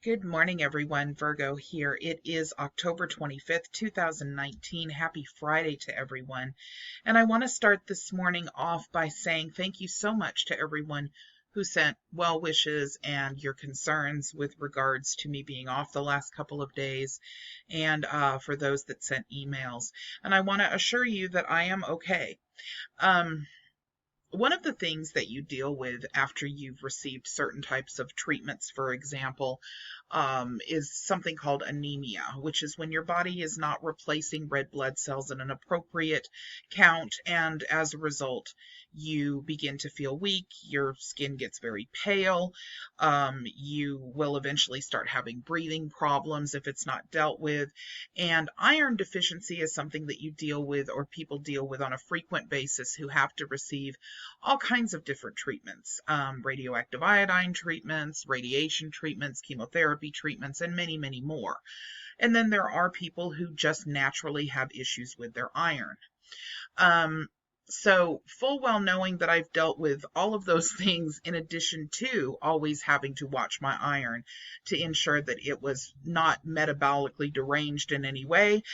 Good morning, everyone. Virgo here. It is October 25th, 2019. Happy Friday to everyone. And I want to start this morning off by saying thank you so much to everyone who sent well wishes and your concerns with regards to me being off the last couple of days, and for those that sent emails. And I want to assure you that I am okay. One of the things that you deal with after you've received certain types of treatments, for example, is something called anemia, which is when your body is not replacing red blood cells in an appropriate count, and as a result, you begin to feel weak, your skin gets very pale, you will eventually start having breathing problems if it's not dealt with, and iron deficiency is something that you deal with, or people deal with on a frequent basis, who have to receive all kinds of different treatments, radioactive iodine treatments, radiation treatments, chemotherapy treatments, and many, many more. And then there are people who just naturally have issues with their iron. So full well knowing that I've dealt with all of those things, in addition to always having to watch my iron to ensure that it was not metabolically deranged in any way,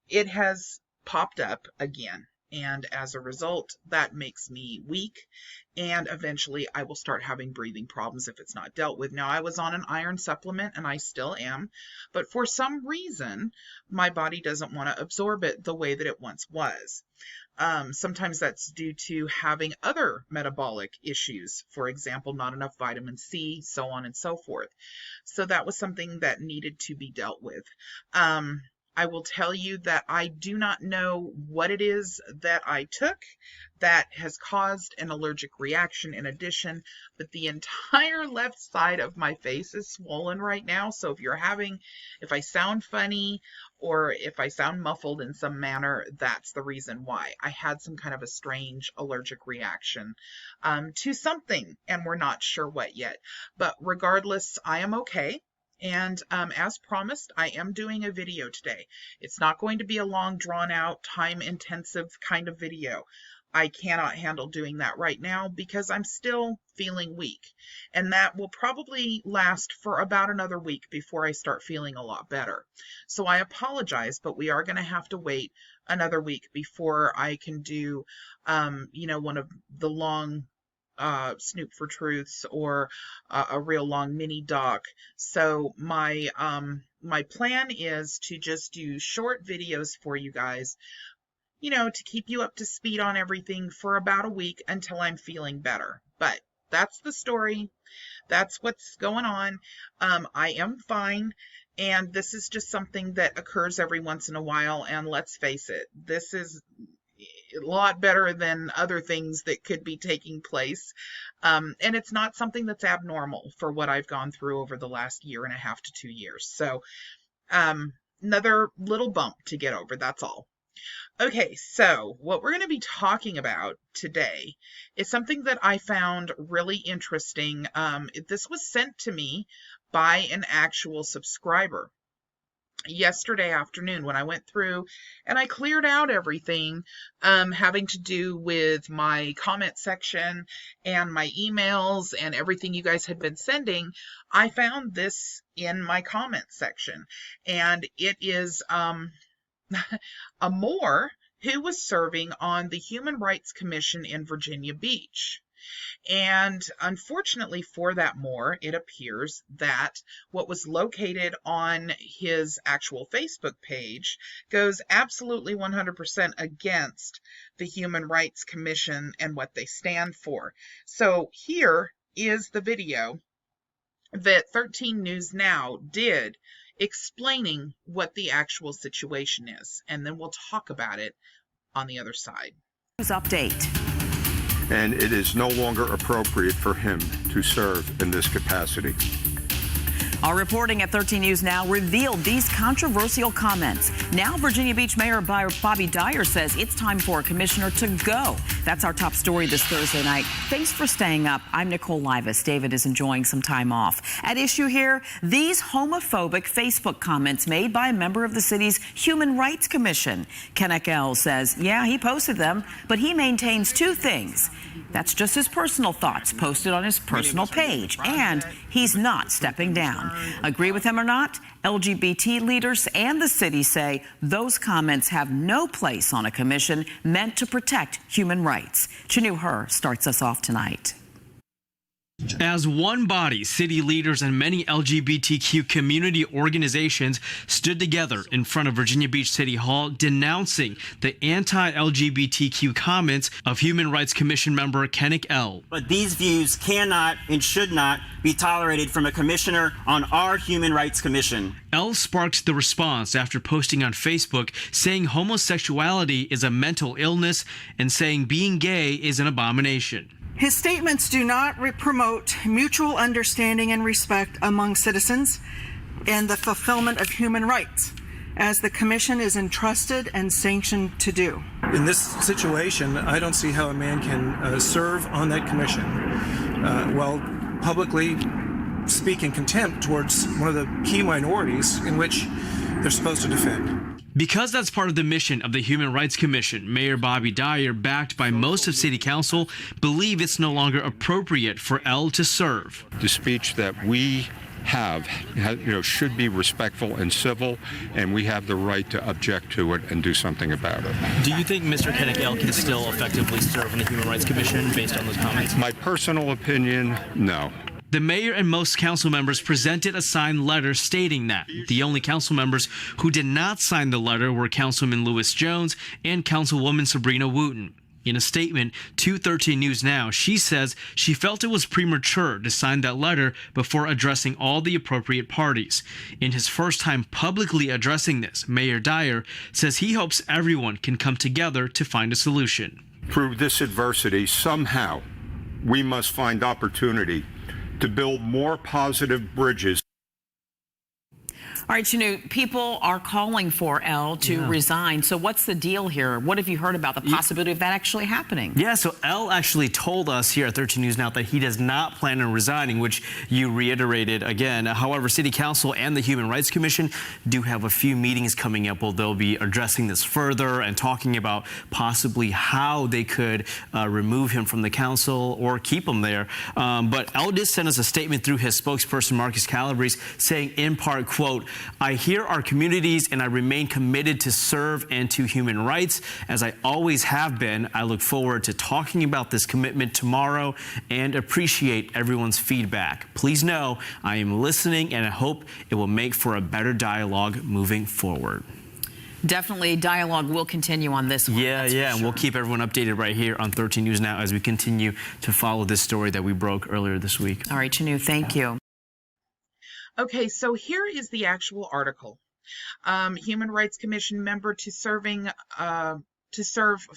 it has popped up again. And as a result, that makes me weak, and eventually I will start having breathing problems if it's not dealt with. Now, I was on an iron supplement, and I still am, but for some reason, my body doesn't want to absorb it the way that it once was. Sometimes that's due to having other metabolic issues, for example, not enough vitamin C, so on and so forth. So that was something that needed to be dealt with. I will tell you that I do not know what it is that I took that has caused an allergic reaction in addition, but the entire left side of my face is swollen right now. So if I sound funny or if I sound muffled in some manner, that's the reason why. I had some kind of a strange allergic reaction to something, and we're not sure what yet. But regardless, I am okay. And as promised, I am doing a video today. It's not going to be a long, drawn-out, time-intensive kind of video. I cannot handle doing that right now because I'm still feeling weak. And that will probably last for about another week before I start feeling a lot better. So I apologize, but we are going to have to wait another week before I can do, one of the long Snoop for Truths or a real long mini doc. So my plan is to just do short videos for you guys, to keep you up to speed on everything for about a week until I'm feeling better. But that's the story. That's what's going on. I am fine. And this is just something that occurs every once in a while. And let's face it, this is a lot better than other things that could be taking place. And it's not something that's abnormal for what I've gone through over the last 1.5 to 2 years. So another little bump to get over, that's all. Okay, so what we're going to be talking about today is something that I found really interesting. This was sent to me by an actual subscriber yesterday afternoon when I went through and I cleared out everything having to do with my comment section and my emails and everything you guys had been sending. I found this in my comment section, and it is a Mooor who was serving on the Human Rights Commission in Virginia Beach. And unfortunately for that Mooor, it appears that what was located on his actual Facebook page goes absolutely 100% against the Human Rights Commission and what they stand for. So here is the video that 13 News Now did explaining what the actual situation is, and then we'll talk about it on the other side. News update. And it is no longer appropriate for him to serve in this capacity. Our reporting at 13 News Now revealed these controversial comments. Now Virginia Beach Mayor Bobby Dyer says it's time for a commissioner to go. That's our top story this Thursday night. Thanks for staying up. I'm Nicole Livas. David is enjoying some time off. At issue here, these homophobic Facebook comments made by a member of the city's Human Rights Commission. Kenneth L. says, yeah, he posted them, but he maintains two things. That's just his personal thoughts posted on his personal page, and he's not stepping down. Agree with him or not? LGBT leaders and the city say those comments have no place on a commission meant to protect human rights. Chanu Her starts us off tonight. As one body, city leaders and many LGBTQ community organizations stood together in front of Virginia Beach City Hall denouncing the anti-LGBTQ comments of Human Rights Commission member Kenneth L. But these views cannot and should not be tolerated from a commissioner on our Human Rights Commission. L sparked the response after posting on Facebook saying homosexuality is a mental illness and saying being gay is an abomination. His statements do not promote mutual understanding and respect among citizens and the fulfillment of human rights, as the Commission is entrusted and sanctioned to do. In this situation, I don't see how a man can serve on that commission while publicly speak in contempt towards one of the key minorities in which they're supposed to defend. Because that's part of the mission of the Human Rights Commission, Mayor Bobby Dyer, backed by most of City Council, believe it's no longer appropriate for L to serve. The speech that we have should be respectful and civil, and we have the right to object to it and do something about it. Do you think Mr. Kenneth L. can still effectively serve on the Human Rights Commission based on those comments? My personal opinion, no. The mayor and most council members presented a signed letter stating that. The only council members who did not sign the letter were Councilman Lewis Jones and Councilwoman Sabrina Wooten. In a statement to 13 News Now, she says she felt it was premature to sign that letter before addressing all the appropriate parties. In his first time publicly addressing this, Mayor Dyer says he hopes everyone can come together to find a solution. Through this adversity, somehow, we must find opportunity to build more positive bridges. All right, Chanu, people are calling for L to resign. So what's the deal here? What have you heard about the possibility of that actually happening? Yeah, so L actually told us here at 13 News Now that he does not plan on resigning, which you reiterated again. However, City Council and the Human Rights Commission do have a few meetings coming up where they'll be addressing this further and talking about possibly how they could remove him from the council or keep him there. But L did send us a statement through his spokesperson, Marcus Calabrese, saying in part, quote, I hear our communities and I remain committed to serve and to human rights as I always have been. I look forward to talking about this commitment tomorrow and appreciate everyone's feedback. Please know I am listening and I hope it will make for a better dialogue moving forward. Definitely dialogue will continue on this one. Yeah, and we'll keep everyone updated right here on 13 News Now as we continue to follow this story that we broke earlier this week. All right, Chanu, thank you. Okay, so here is the actual article. Human Rights Commission member to serve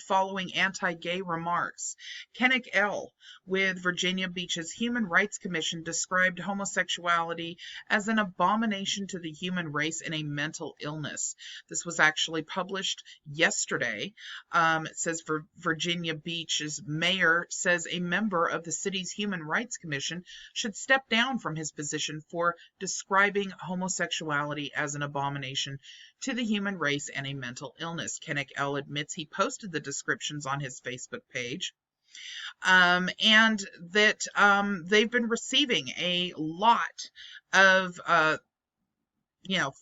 following anti-gay remarks. Kenneth L. with Virginia Beach's Human Rights Commission described homosexuality as an abomination to the human race and a mental illness. This was actually published yesterday. It says Virginia Beach's mayor says a member of the city's Human Rights Commission should step down from his position for describing homosexuality as an abomination to the human race and a mental illness. Kenneth L. admits he posted the descriptions on his Facebook page, and that they've been receiving a lot of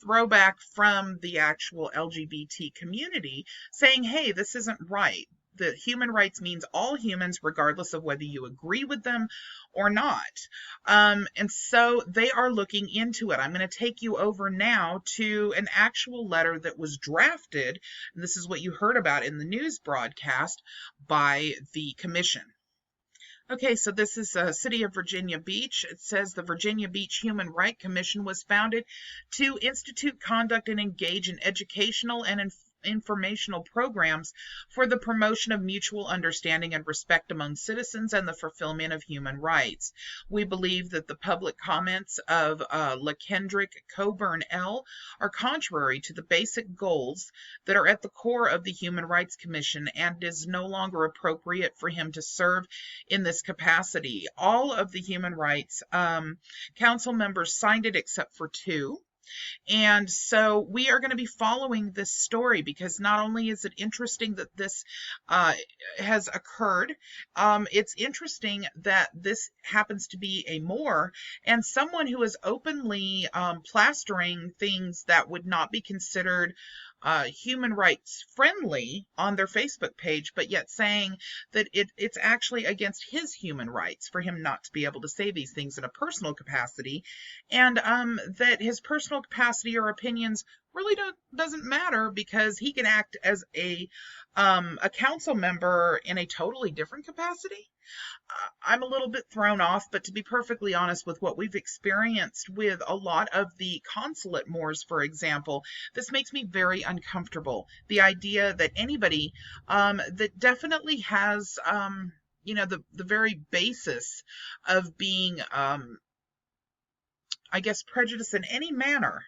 throwback from the actual LGBT community saying, hey, this isn't right. The human rights means all humans, regardless of whether you agree with them or not. And so they are looking into it. I'm going to take you over now to an actual letter that was drafted. And this is what you heard about in the news broadcast by the commission. Okay, so this is City of Virginia Beach. It says the Virginia Beach Human Rights Commission was founded to institute, conduct, and engage in educational and informational programs for the promotion of mutual understanding and respect among citizens and the fulfillment of human rights. We believe that the public comments of LaKendrick Coburn L. are contrary to the basic goals that are at the core of the Human Rights Commission and is no longer appropriate for him to serve in this capacity. All of the Human Rights Council members signed it except for 2. And so we are going to be following this story because not only is it interesting that this has occurred, it's interesting that this happens to be a Mooor and someone who is openly plastering things that would not be considered human rights friendly on their Facebook page, but yet saying that it's actually against his human rights for him not to be able to say these things in a personal capacity, and that his personal capacity or opinions really doesn't matter because he can act as a council member in a totally different capacity. I'm a little bit thrown off, but to be perfectly honest with what we've experienced with a lot of the consulate Moors, for example, this makes me very uncomfortable. The idea that anybody that definitely has, the very basis of being, I guess, prejudice in any manner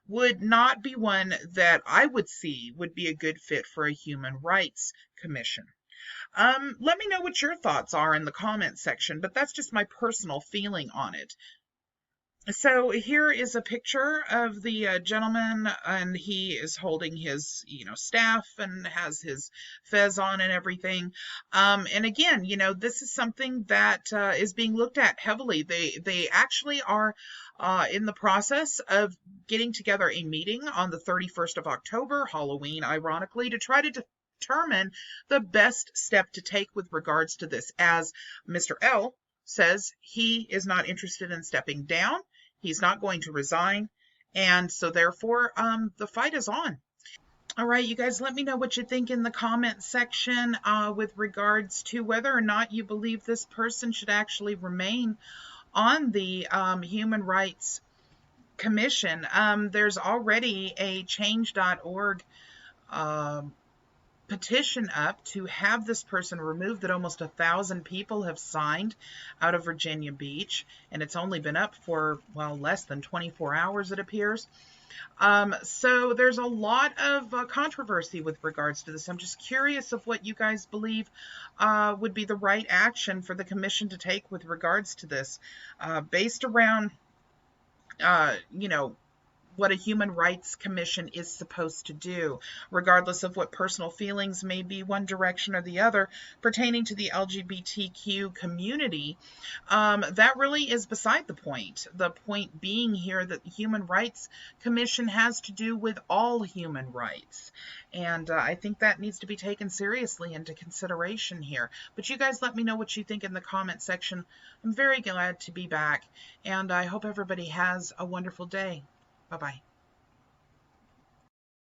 would not be one that I would see would be a good fit for a human rights commission. Let me know what your thoughts are in the comment section, but that's just my personal feeling on it. So here is a picture of the gentleman, and he is holding his, staff and has his fez on and everything. And again, this is something that is being looked at heavily. They actually are in the process of getting together a meeting on the 31st of October, Halloween, ironically, to try to determine the best step to take with regards to this. As Mr. L says, he is not interested in stepping down. He's not going to resign. And so therefore, the fight is on. All right, you guys, let me know what you think in the comment section with regards to whether or not you believe this person should actually remain on the Human Rights Commission. There's already a change.org petition up to have this person removed that almost 1,000 people have signed out of Virginia Beach, and it's only been up for, well, less than 24 hours, it appears. So there's a lot of controversy with regards to this. I'm just curious of what you guys believe would be the right action for the commission to take with regards to this, based around, what a human rights commission is supposed to do, regardless of what personal feelings may be one direction or the other pertaining to the LGBTQ community. That really is beside the point. The point being here that the Human Rights Commission has to do with all human rights. And I think that needs to be taken seriously into consideration here. But you guys let me know what you think in the comment section. I'm very glad to be back, and I hope everybody has a wonderful day. Bye-bye.